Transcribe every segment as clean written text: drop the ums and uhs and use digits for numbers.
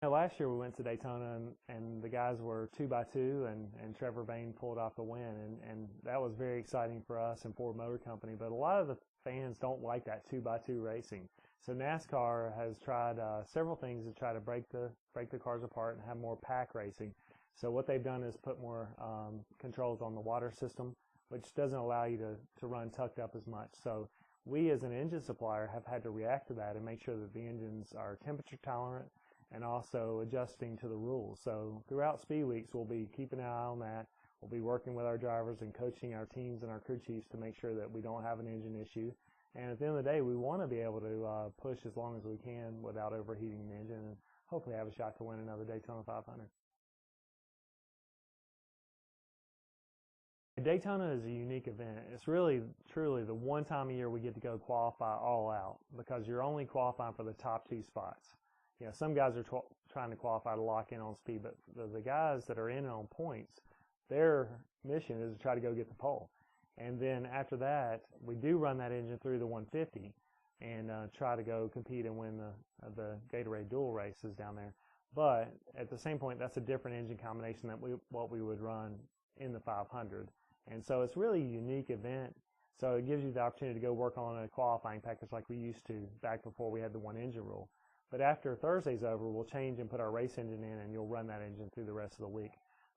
Last year we went to Daytona and the guys were 2x2 and Trevor Bayne pulled off the win and that was very exciting for us and Ford Motor Company. But a lot of the fans don't like that 2x2 racing. So NASCAR has tried several things to try to break the cars apart and have more pack racing. So what they've done is put more controls on the water system, which doesn't allow you to run tucked up as much. So we as an engine supplier have had to react to that and make sure that the engines are temperature tolerant and also adjusting to the rules. So throughout Speedweeks, we'll be keeping an eye on that. We'll be working with our drivers and coaching our teams and our crew chiefs to make sure that we don't have an engine issue. And at the end of the day, we want to be able to push as long as we can without overheating the engine and hopefully have a shot to win another Daytona 500. Daytona is a unique event. It's really, truly the one time a year we get to go qualify all out because you're only qualifying for the top 2 spots. You know, some guys are trying to qualify to lock in on speed, but the guys that are in on points, their mission is to try to go get the pole. And then after that, we do run that engine through the 150 and try to go compete and win the Gatorade dual races down there. But at the same point, that's a different engine combination than what we would run in the 500. And so it's really a unique event. So it gives you the opportunity to go work on a qualifying package like we used to back before we had the one engine rule. But after Thursday's over, we'll change and put our race engine in, and you'll run that engine through the rest of the week.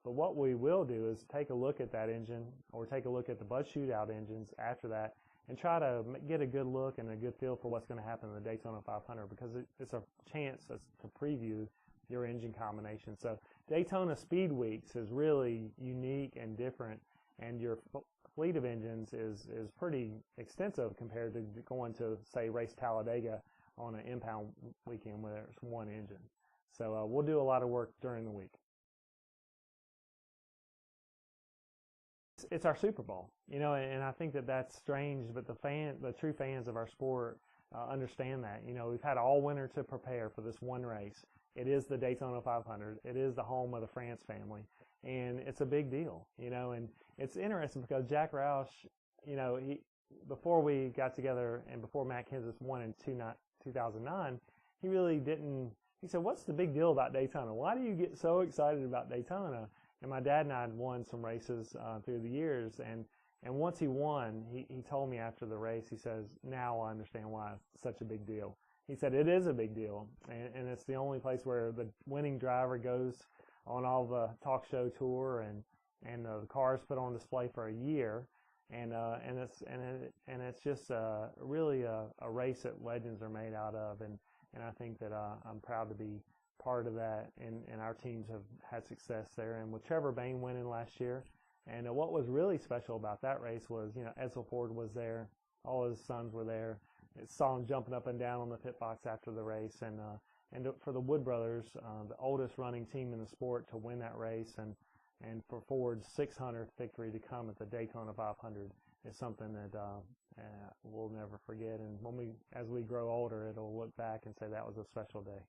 But what we will do is take a look at that engine or take a look at the Bud Shootout engines after that and try to get a good look and a good feel for what's going to happen in the Daytona 500 because it's a chance to preview your engine combination. So Daytona Speedweeks is really unique and different, and your fleet of engines is pretty extensive compared to going to, say, race Talladega on an impound weekend where there's one engine. So we'll do a lot of work during the week. It's our Super Bowl, you know, and I think that that's strange, but the true fans of our sport understand that. You know, we've had all winter to prepare for this one race. It is the Daytona 500. It is the home of the France family, and it's a big deal, you know. And it's interesting because Jack Roush, you know, before we got together and before Matt Kenseth won in 2009, he really didn't. He said, "What's the big deal about Daytona? Why do you get so excited about Daytona?" And my dad and I had won some races through the years, and once he won, he told me after the race, he says, "Now I understand why it's such a big deal." He said, "It is a big deal, and it's the only place where the winning driver goes on all the talk show tour, and the cars put on display for a year, and it's just really a race that legends are made out of, and I think that I'm proud to be part of that, and our teams have had success there. And with Trevor Bayne winning last year, and what was really special about that race was, you know, Edsel Ford was there, all his sons were there. I saw him jumping up and down on the pit box after the race, and for the Wood brothers, the oldest running team in the sport, to win that race, and for Ford's 600th victory to come at the Daytona 500 is something that we'll never forget. And as we grow older, it'll look back and say that was a special day.